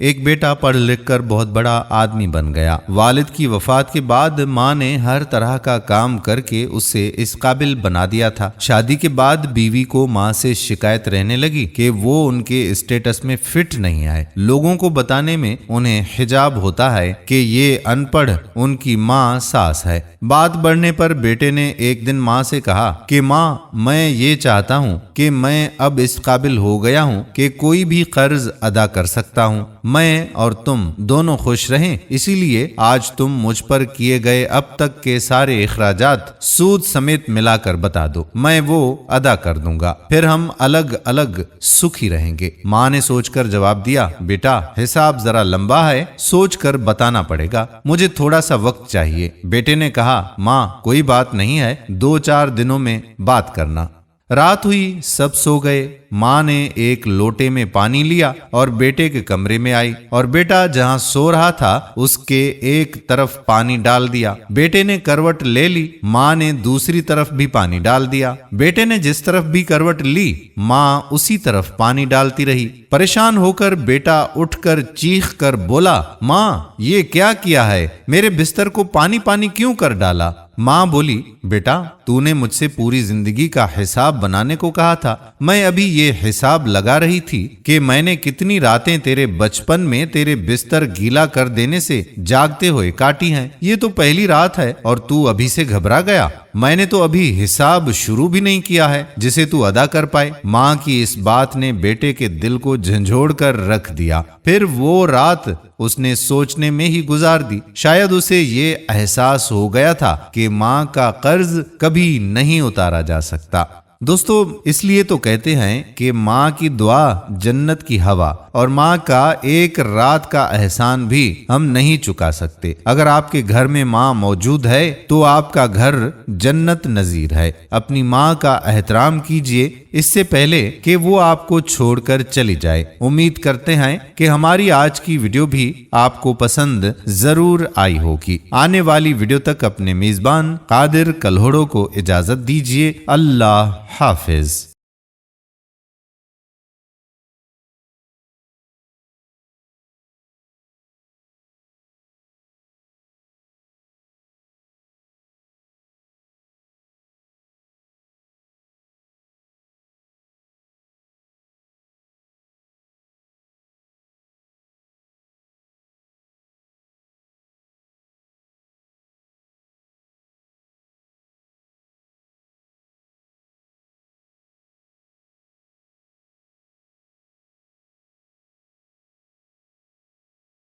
ایک بیٹا پڑھ لکھ کر بہت بڑا آدمی بن گیا۔ والد کی وفات کے بعد ماں نے ہر طرح کا کام کر کے اسے اس قابل بنا دیا تھا۔ شادی کے بعد بیوی کو ماں سے شکایت رہنے لگی کہ وہ ان کے اسٹیٹس میں فٹ نہیں آئے۔ لوگوں کو بتانے میں انہیں حجاب ہوتا ہے کہ یہ ان پڑھ ان کی ماں ساس ہے۔ بات بڑھنے پر بیٹے نے ایک دن ماں سے کہا کہ ماں، میں یہ چاہتا ہوں کہ میں اب اس قابل ہو گیا ہوں کہ کوئی بھی قرض ادا کر سکتا ہوں۔ میں اور تم دونوں خوش رہیں، اسی لیے آج تم مجھ پر کیے گئے اب تک کے سارے اخراجات سود سمیت ملا کر بتا دو، میں وہ ادا کر دوں گا، پھر ہم الگ الگ سکھی رہیں گے۔ ماں نے سوچ کر جواب دیا، بیٹا حساب ذرا لمبا ہے، سوچ کر بتانا پڑے گا، مجھے تھوڑا سا وقت چاہیے۔ بیٹے نے کہا، ماں کوئی بات نہیں ہے، 2-4 دنوں میں بات کرنا۔ رات ہوئی، سب سو گئے۔ ماں نے ایک لوٹے میں پانی لیا اور بیٹے کے کمرے میں آئی اور بیٹا جہاں سو رہا تھا اس کے ایک طرف پانی ڈال دیا۔ بیٹے نے کروٹ لے لی، ماں نے دوسری طرف بھی پانی ڈال دیا۔ بیٹے نے جس طرف بھی کروٹ لی، ماں اسی طرف پانی ڈالتی رہی۔ پریشان ہو کر بیٹا اٹھ کر چیخ کر بولا، ماں یہ کیا کیا ہے؟ میرے بستر کو پانی پانی کیوں کر ڈالا؟ ماں بولی، بیٹا تو نے مجھ سے پوری زندگی کا حساب بنانے کو کہا تھا، میں ابھی یہ حساب لگا رہی تھی کہ میں نے کتنی راتیں تیرے بچپن میں تیرے بستر گیلا کر دینے سے جاگتے ہوئے کاٹی ہیں۔ یہ تو پہلی رات ہے اور تو ابھی سے گھبرا گیا؟ میں نے تو ابھی حساب شروع بھی نہیں کیا ہے جسے تو ادا کر پائے۔ ماں کی اس بات نے بیٹے کے دل کو جھنجھوڑ کر رکھ دیا۔ پھر وہ رات اس نے سوچنے میں ہی گزار دی۔ شاید اسے یہ احساس ہو گیا تھا کہ ماں کا قرض کبھی نہیں اتارا جا سکتا۔ دوستو، اس لیے تو کہتے ہیں کہ ماں کی دعا جنت کی ہوا، اور ماں کا ایک رات کا احسان بھی ہم نہیں چکا سکتے۔ اگر آپ کے گھر میں ماں موجود ہے تو آپ کا گھر جنت نظیر ہے۔ اپنی ماں کا احترام کیجیے اس سے پہلے کہ وہ آپ کو چھوڑ کر چلی جائے۔ امید کرتے ہیں کہ ہماری آج کی ویڈیو بھی آپ کو پسند ضرور آئی ہوگی۔ آنے والی ویڈیو تک اپنے میزبان قادر کلہوڑو کو اجازت دیجیے۔ اللہ حافظ۔